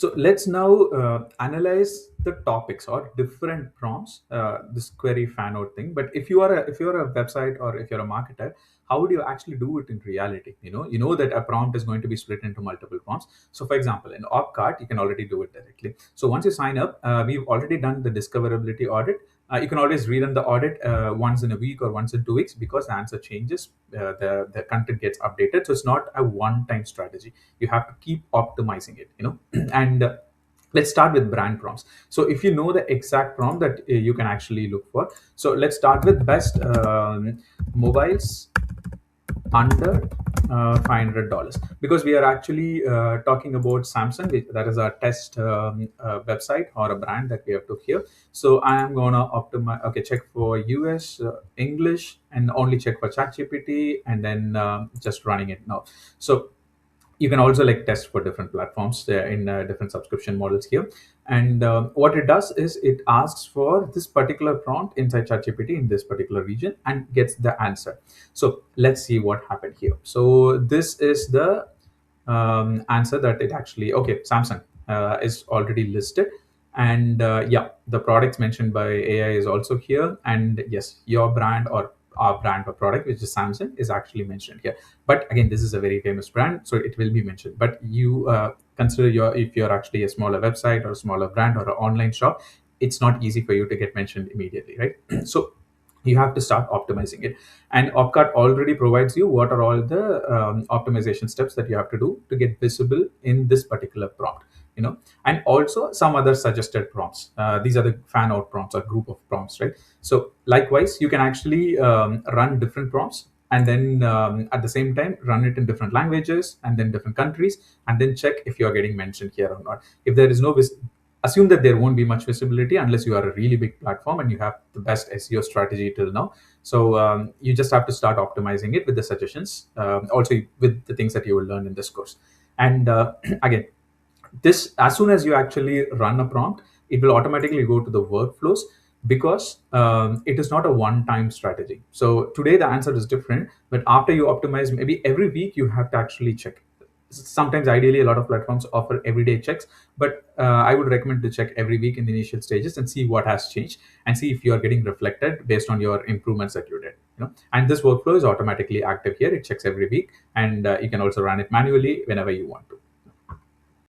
So let's now analyze the topics or different prompts. This query fan out thing. But if you're a website or if you're a marketer, how would you actually do it in reality? You know that a prompt is going to be split into multiple prompts. So for example, in OpCart, you can already do it directly. So once you sign up, we've already done the discoverability audit. You can always rerun the audit once in a week or once in 2 weeks because the answer changes, the content gets updated. So it's not a one-time strategy. You have to keep optimizing it. And let's start with brand prompts. So if you know the exact prompt that you can actually look for, so let's start with best mobiles under $500, because we are actually talking about Samsung. That is our test website or a brand that we have took here. So I am gonna optimize. Okay, check for US English and only check for ChatGPT, and then just running it now. So you can also like test for different platforms in different subscription models here. And what it does is it asks for this particular prompt inside ChatGPT in this particular region and gets the answer. So let's see what happened here. So this is the answer that it actually, okay, Samsung is already listed. And yeah, the products mentioned by AI is also here. And yes, your brand or our brand or product, which is Samsung, is actually mentioned here. But again, this is a very famous brand, so it will be mentioned. But you consider if you're actually a smaller website or a smaller brand or an online shop, it's not easy for you to get mentioned immediately, right? So you have to start optimizing it. And Opcart already provides you what are all the optimization steps that you have to do to get visible in this particular prompt. And also some other suggested prompts. These are the fan out prompts or group of prompts, right? So likewise, you can actually run different prompts, and then at the same time run it in different languages and then different countries, and then check if you are getting mentioned here or not. If there is no assume that there won't be much visibility unless you are a really big platform and you have the best SEO strategy till now. So you just have to start optimizing it with the suggestions, also with the things that you will learn in this course. And again, this, as soon as you actually run a prompt, it will automatically go to the workflows, because it is not a one-time strategy. So today the answer is different, but after you optimize, maybe every week you have to actually check. Sometimes ideally a lot of platforms offer everyday checks, but I would recommend to check every week in the initial stages and see what has changed and see if you are getting reflected based on your improvements that you did. And this workflow is automatically active here. It checks every week, and you can also run it manually whenever you want to.